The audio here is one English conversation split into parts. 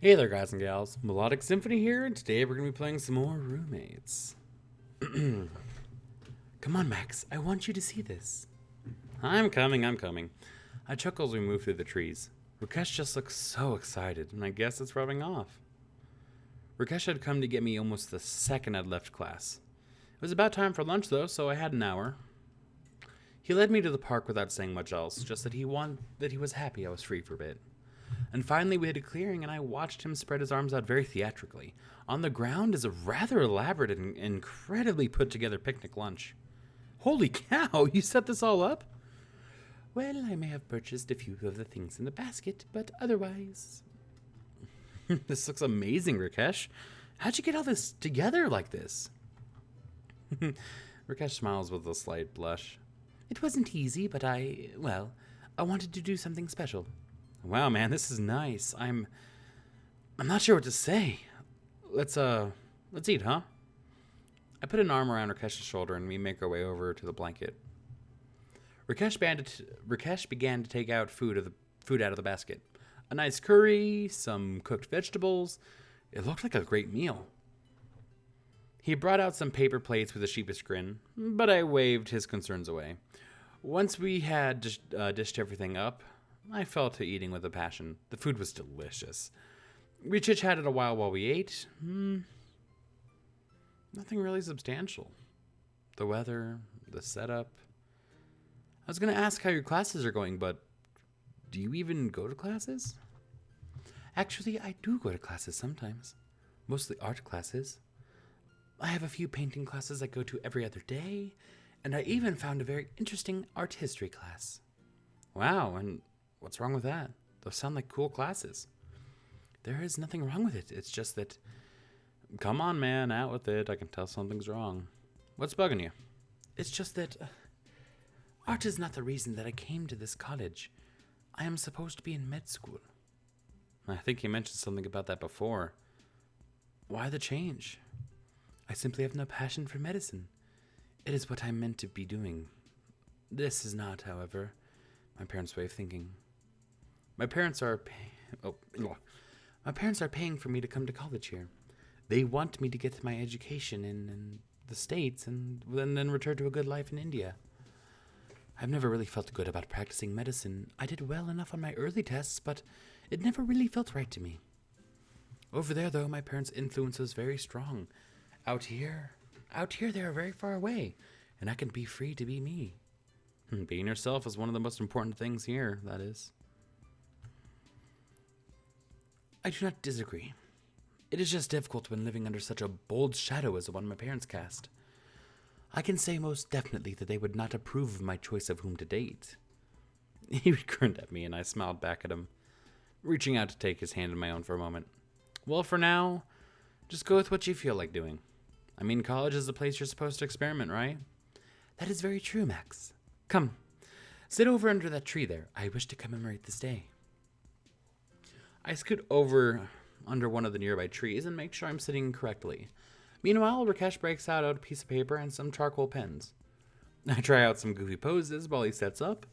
Hey there, guys and gals. Melodic Symphony here, and today we're going to be playing some more Roommates. Come on, Max. I want you to see this. I'm coming. I chuckle as we move through the trees. Rakesh just looks so excited, and I guess it's rubbing off. Rakesh had come to get me almost the second I'd left class. It was about time for lunch, though, so I had an hour. He led me to the park without saying much else, just that he was happy I was free for a bit. And finally we had a clearing, and I watched him spread his arms out very theatrically. On the ground is a rather elaborate and incredibly put-together picnic lunch. Holy cow, you set this all up? Well, I may have purchased a few of the things in the basket, but otherwise... This looks amazing, Rakesh. How'd you get all this together like this? Rakesh smiles with a slight blush. It wasn't easy, but I wanted to do something special. Wow, man, this is nice. I'm not sure what to say. Let's eat, huh? I put an arm around Rakesh's shoulder and we make our way over to the blanket. Rakesh began to take out food out of the basket. A nice curry, some cooked vegetables. It looked like a great meal. He brought out some paper plates with a sheepish grin, but I waved his concerns away. Once we had dished everything up, I fell to eating with a passion. The food was delicious. We chit-chatted a while we ate. Nothing really substantial. The weather, the setup. I was going to ask how your classes are going, but do you even go to classes? Actually, I do go to classes sometimes. Mostly art classes. I have a few painting classes I go to every other day, and I even found a very interesting art history class. Wow, and what's wrong with that? Those sound like cool classes. There is nothing wrong with it. It's just that... Come on, man, out with it. I can tell something's wrong. What's bugging you? It's just that... art is not the reason that I came to this college. I am supposed to be in med school. I think you mentioned something about that before. Why the change? I simply have no passion for medicine. It is what I'm meant to be doing. This is not, however, my parents' way of thinking. My parents are paying for me to come to college here. They want me to get my education in the States and then return to a good life in India. I've never really felt good about practicing medicine. I did well enough on my early tests, but it never really felt right to me. Over there, though, my parents' influence was very strong. Out here, they are very far away, and I can be free to be me. Being yourself is one of the most important things here, that is. I do not disagree. It is just difficult when living under such a bold shadow as the one my parents cast. I can say most definitely that they would not approve of my choice of whom to date. He grinned at me, and I smiled back at him, reaching out to take his hand in my own for a moment. Well, for now, just go with what you feel like doing. I mean, college is the place you're supposed to experiment, right? That is very true, Max. Come, sit over under that tree there. I wish to commemorate this day. I scoot over under one of the nearby trees and make sure I'm sitting correctly. Meanwhile, Rakesh breaks out a piece of paper and some charcoal pens. I try out some goofy poses while he sets up,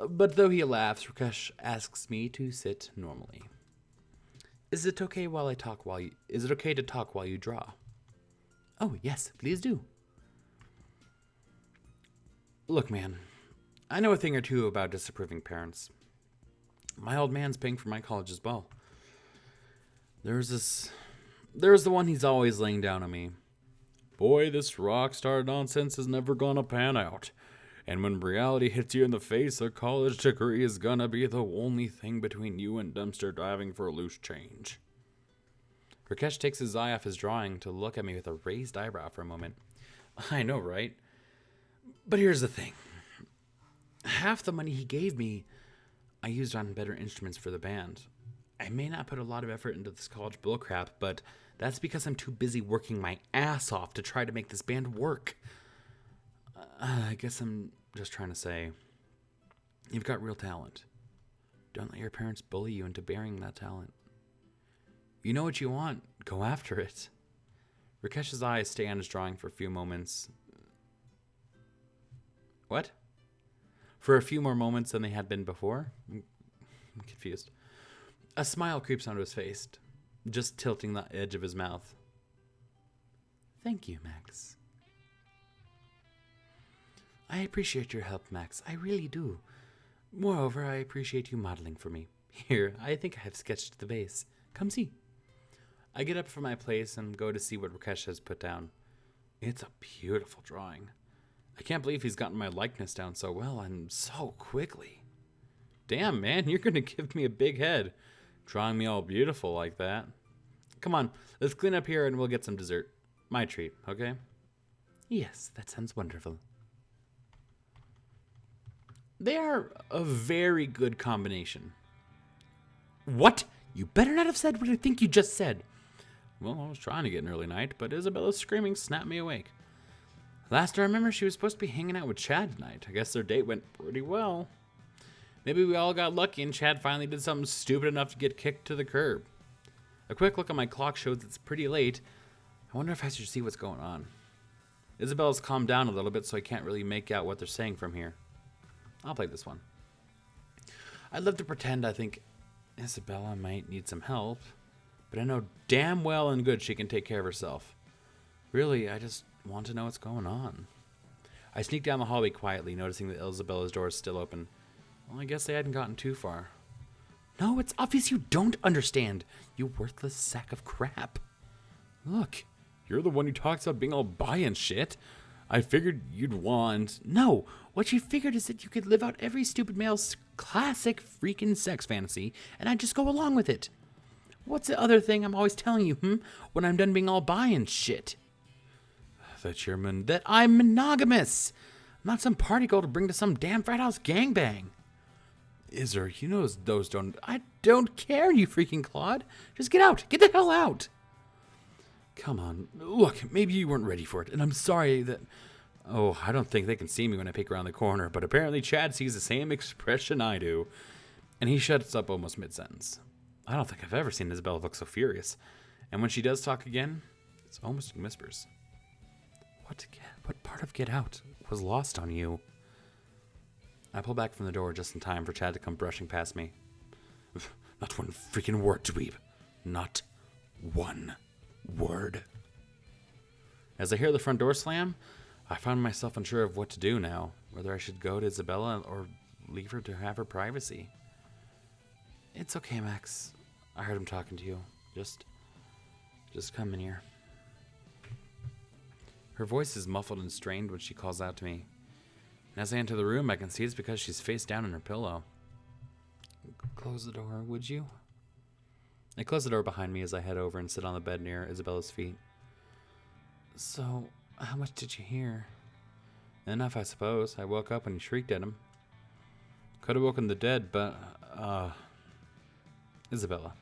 but though he laughs, Rakesh asks me to sit normally. Is it okay to talk while you draw? Oh, yes, please do. Look, man, I know a thing or two about disapproving parents. My old man's paying for my college as well. There's the one he's always laying down on me. Boy, this rock star nonsense is never gonna pan out. And when reality hits you in the face, a college degree is gonna be the only thing between you and dumpster diving for loose change. Rakesh takes his eye off his drawing to look at me with a raised eyebrow for a moment. I know, right? But here's the thing. Half the money he gave me, I used on better instruments for the band. I may not put a lot of effort into this college bullcrap, but that's because I'm too busy working my ass off to try to make this band work. I guess I'm just trying to say, you've got real talent. Don't let your parents bully you into burying that talent. You know what you want, go after it. Rakesh's eyes stay on his drawing for a few moments. What? For a few more moments than they had been before? I'm confused. A smile creeps onto his face. just tilting the edge of his mouth. Thank you, Max. I appreciate your help, Max. I really do. Moreover, I appreciate you modeling for me. Here, I think I have sketched the base. Come see. I get up from my place and go to see what Rakesh has put down. It's a beautiful drawing. I can't believe he's gotten my likeness down so well and so quickly. Damn, man, you're going to give me a big head, drawing me all beautiful like that. Come on, let's clean up here and we'll get some dessert. My treat, okay? Yes, that sounds wonderful. They are a very good combination. What? You better not have said what I think you just said. Well, I was trying to get an early night, but Isabella's screaming snapped me awake. Last I remember, she was supposed to be hanging out with Chad tonight. I guess their date went pretty well. Maybe we all got lucky and Chad finally did something stupid enough to get kicked to the curb. A quick look at my clock shows it's pretty late. I wonder if I should see what's going on. Isabella's calmed down a little bit, so I can't really make out what they're saying from here. I'll play this one. I'd love to pretend I think Isabella might need some help, but I know damn well and good she can take care of herself. Really, I just want to know what's going on. I sneak down the hallway quietly, noticing that Isabella's door is still open. Well, I guess they hadn't gotten too far. No, it's obvious you don't understand, you worthless sack of crap. Look, you're the one who talks about being all bi and shit. I figured you'd want... No, what she figured is that you could live out every stupid male's classic freaking sex fantasy, and I'd just go along with it. What's the other thing I'm always telling you, when I'm done being all bi and shit? That I'm monogamous. I'm not some party girl to bring to some damn frat house gangbang. Isser, you know those don't... I don't care, you freaking clod. Just get out. Get the hell out. Come on. Look, maybe you weren't ready for it, and I'm sorry that... Oh, I don't think they can see me when I peek around the corner, but apparently Chad sees the same expression I do, and he shuts up almost mid-sentence. I don't think I've ever seen Isabella look so furious, and when she does talk again, it's almost in whispers. What part of Get Out was lost on you? I pull back from the door just in time for Chad to come brushing past me. Not one freaking word, dweeb. Not one word. As I hear the front door slam, I find myself unsure of what to do now, whether I should go to Isabella or leave her to have her privacy. It's okay, Max. I heard him talking to you. Just come in here. Her voice is muffled and strained when she calls out to me. And as I enter the room, I can see it's because she's face down in her pillow. Close the door, would you? I close the door behind me as I head over and sit on the bed near Isabella's feet. So, how much did you hear? Enough, I suppose. I woke up and he shrieked at him. Could have woken the dead, but, Isabella,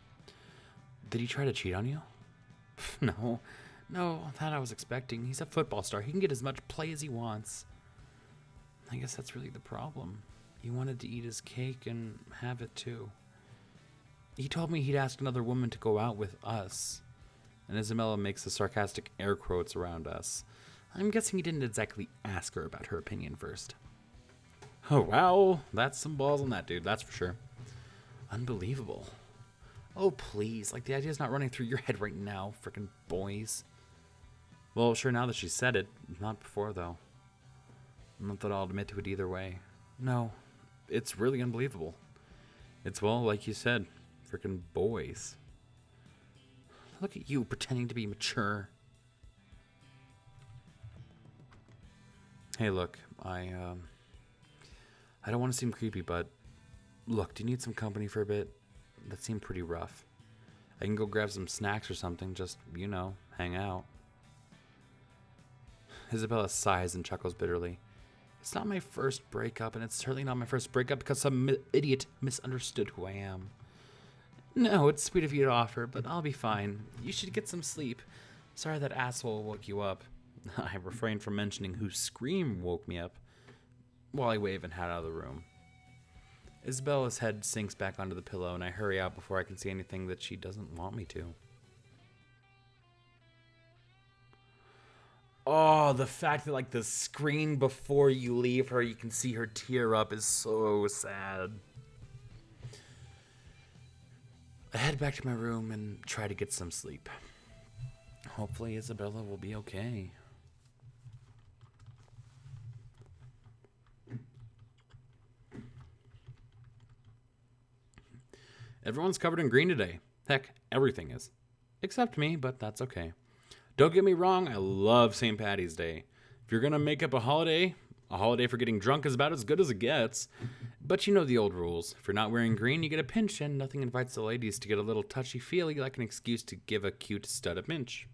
did he try to cheat on you? No, that I was expecting. He's a football star. He can get as much play as he wants. I guess that's really the problem. He wanted to eat his cake and have it too. He told me he'd ask another woman to go out with us. And Isabella makes the sarcastic air quotes around us. I'm guessing he didn't exactly ask her about her opinion first. Oh, wow. That's some balls on that dude, that's for sure. Unbelievable. Oh, please. Like, the idea's not running through your head right now, frickin' boys. Well, sure, now that she said it. Not before, though. Not that I'll admit to it either way. No, it's really unbelievable. It's, well, like you said, frickin' boys. Look at you pretending to be mature. Hey, look, I don't want to seem creepy, but look, do you need some company for a bit? That seemed pretty rough. I can go grab some snacks or something, just, hang out. Isabella sighs and chuckles bitterly. It's not my first breakup, and it's certainly not my first breakup because some idiot misunderstood who I am. No, it's sweet of you to offer, but I'll be fine. You should get some sleep. Sorry that asshole woke you up. I refrained from mentioning whose scream woke me up while I wave and head out of the room. Isabella's head sinks back onto the pillow, and I hurry out before I can see anything that she doesn't want me to. Oh, the fact that, the screen before you leave her, you can see her tear up is so sad. I head back to my room and try to get some sleep. Hopefully Isabella will be okay. Everyone's covered in green today. Heck, everything is. Except me, but that's okay. Don't get me wrong, I love St. Patty's Day. If you're gonna make up a holiday for getting drunk is about as good as it gets. But you know the old rules. If you're not wearing green, you get a pinch, and nothing invites the ladies to get a little touchy-feely like an excuse to give a cute stud a pinch.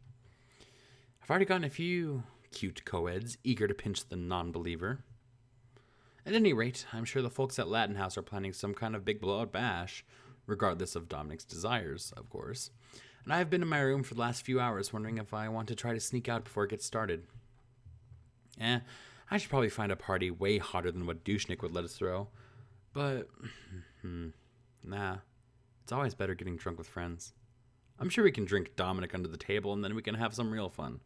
I've already gotten a few cute co-eds eager to pinch the non-believer. At any rate, I'm sure the folks at Latin House are planning some kind of big blowout bash, regardless of Dominic's desires, of course. And I've been in my room for the last few hours wondering if I want to try to sneak out before it gets started. I should probably find a party way hotter than what Douchnik would let us throw. But, nah. It's always better getting drunk with friends. I'm sure we can drink Dominic under the table and then we can have some real fun.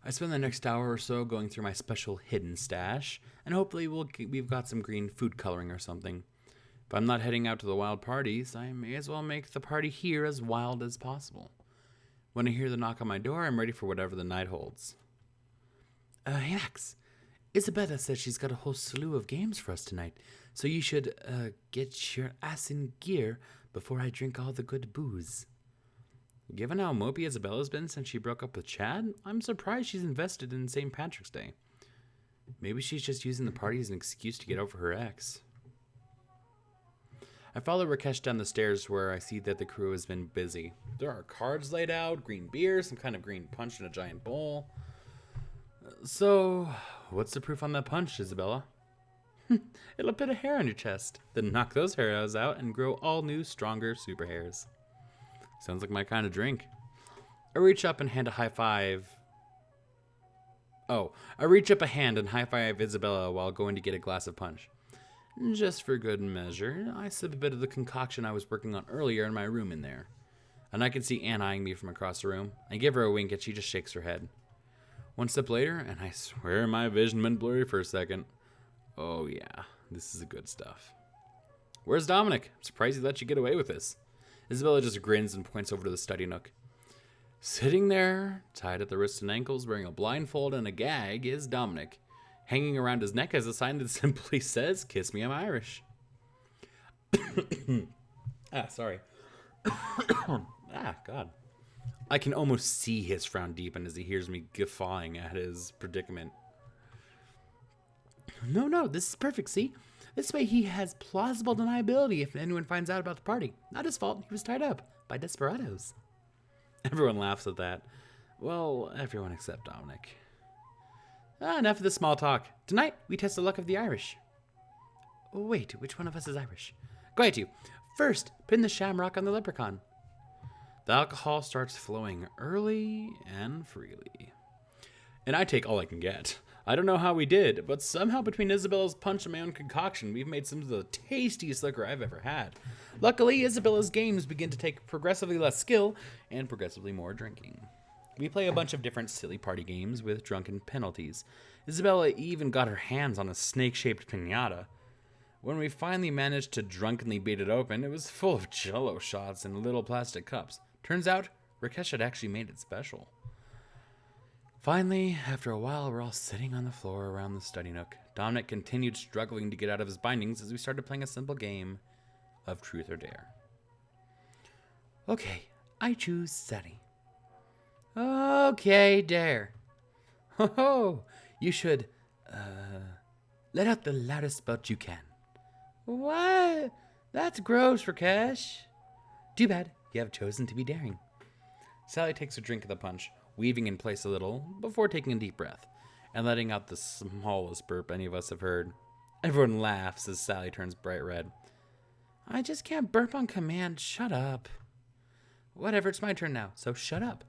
I spend the next hour or so going through my special hidden stash, and hopefully we've got some green food coloring or something. If I'm not heading out to the wild parties, I may as well make the party here as wild as possible. When I hear the knock on my door, I'm ready for whatever the night holds. Hey Max, Isabella says she's got a whole slew of games for us tonight, so you should, get your ass in gear before I drink all the good booze. Given how mopey Isabella's been since she broke up with Chad, I'm surprised she's invested in St. Patrick's Day. Maybe she's just using the party as an excuse to get over her ex. I follow Rakesh down the stairs where I see that the crew has been busy. There are cards laid out, green beer, some kind of green punch in a giant bowl. So, what's the proof on that punch, Isabella? It'll put a hair on your chest, then knock those hairs out and grow all new, stronger super hairs. Sounds like my kind of drink. I reach up a hand and high five Isabella while going to get a glass of punch. Just for good measure, I sip a bit of the concoction I was working on earlier in my room in there. And I can see Anne eyeing me from across the room. I give her a wink and she just shakes her head. One step later, and I swear my vision went blurry for a second. Oh yeah, this is the good stuff. Where's Dominic? I'm surprised he let you get away with this. Isabella just grins and points over to the study nook. Sitting there, tied at the wrists and ankles, wearing a blindfold and a gag, is Dominic. Hanging around his neck is a sign that simply says, "Kiss me, I'm Irish." Sorry. God. I can almost see his frown deepen as he hears me guffawing at his predicament. No, this is perfect, see? This way he has plausible deniability if anyone finds out about the party. Not his fault, he was tied up by desperados. Everyone laughs at that. Well, everyone except Dominic. Enough of the small talk. Tonight, we test the luck of the Irish. Oh, wait, which one of us is Irish? Go to. First, pin the shamrock on the leprechaun. The alcohol starts flowing early and freely. And I take all I can get. I don't know how we did, but somehow between Isabella's punch and my own concoction, we've made some of the tastiest liquor I've ever had. Luckily, Isabella's games begin to take progressively less skill and progressively more drinking. We play a bunch of different silly party games with drunken penalties. Isabella even got her hands on a snake-shaped piñata. When we finally managed to drunkenly beat it open, it was full of Jell-O shots in little plastic cups. Turns out, Rakesh had actually made it special. Finally, after a while, we're all sitting on the floor around the study nook. Dominic continued struggling to get out of his bindings as we started playing a simple game of Truth or Dare. Okay, I choose Sally. Okay, Dare. Ho, you should, let out the loudest spout you can. What? That's gross, Rakesh. Too bad, you have chosen to be daring. Sally takes a drink of the punch, weaving in place a little, before taking a deep breath, and letting out the smallest burp any of us have heard. Everyone laughs as Sally turns bright red. I just can't burp on command, shut up. Whatever, it's my turn now, so shut up.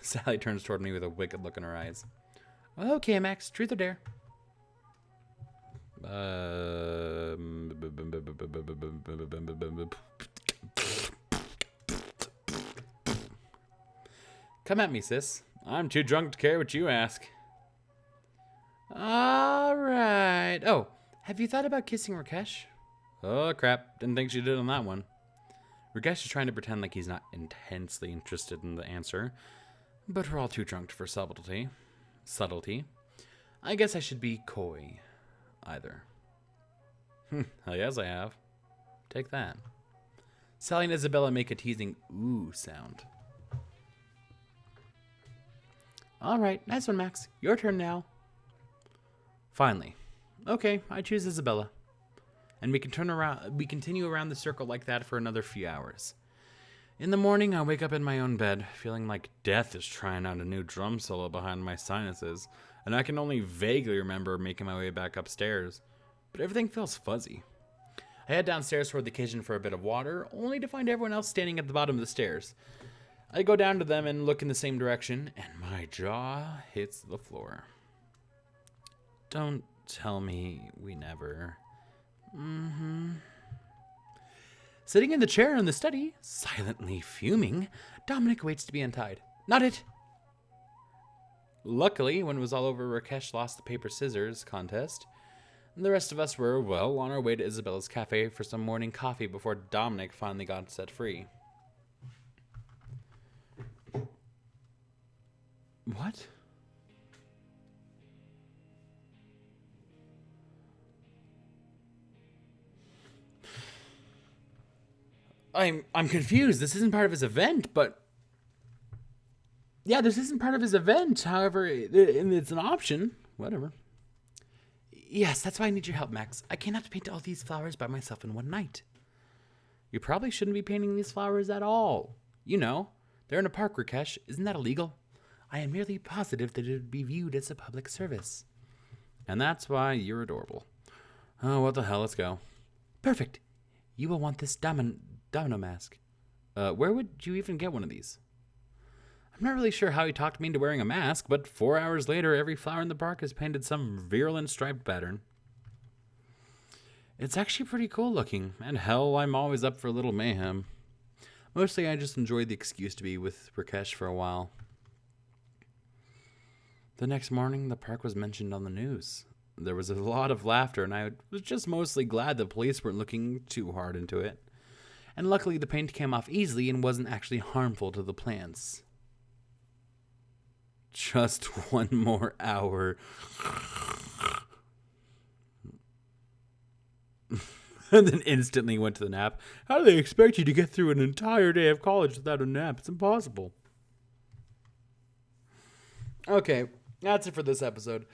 Sally turns toward me with a wicked look in her eyes. Okay, Max, truth or dare? Come at me, sis. I'm too drunk to care what you ask. All right. Oh, have you thought about kissing Rakesh? Oh, crap. Didn't think she did on that one. Rakesh is trying to pretend like he's not intensely interested in the answer, but we're all too drunk for subtlety. I guess I should be coy, either. Yes, I have. Take that. Sally and Isabella make a teasing ooh sound. All right, nice one, Max. Your turn now. Finally. Okay, I choose Isabella. And we continue around the circle like that for another few hours. In the morning, I wake up in my own bed, feeling like death is trying out a new drum solo behind my sinuses, and I can only vaguely remember making my way back upstairs. But everything feels fuzzy. I head downstairs toward the kitchen for a bit of water, only to find everyone else standing at the bottom of the stairs. I go down to them and look in the same direction, and my jaw hits the floor. Don't tell me we never... Sitting in the chair in the study, silently fuming, Dominic waits to be untied. Not it! Luckily, when it was all over, Rakesh lost the paper-scissors contest. And the rest of us were, well, on our way to Isabella's cafe for some morning coffee before Dominic finally got set free. What? I'm confused. This isn't part of his event, but... Yeah, this isn't part of his event. However, it's an option. Whatever. Yes, that's why I need your help, Max. I cannot paint all these flowers by myself in one night. You probably shouldn't be painting these flowers at all. You know, they're in a park, Rakesh. Isn't that illegal? I am merely positive that it would be viewed as a public service. And that's why you're adorable. Oh, what the hell, let's go. Perfect. You will want this domino mask. Where would you even get one of these? I'm not really sure how he talked me into wearing a mask, but 4 hours later, every flower in the park is painted some virulent striped pattern. It's actually pretty cool looking, and hell, I'm always up for a little mayhem. Mostly, I just enjoyed the excuse to be with Rakesh for a while. The next morning, the park was mentioned on the news. There was a lot of laughter, and I was just mostly glad the police weren't looking too hard into it. And luckily, the paint came off easily and wasn't actually harmful to the plants. Just one more hour. And then instantly went to the nap. How do they expect you to get through an entire day of college without a nap? It's impossible. Okay, that's it for this episode.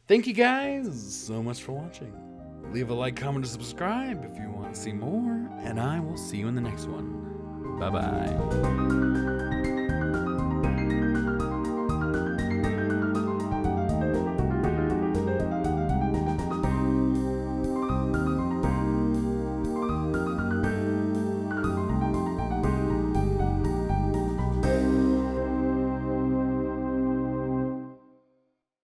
Thank you guys so much for watching. Leave a like, comment, and subscribe if you want to see more. And I will see you in the next one. Bye-bye.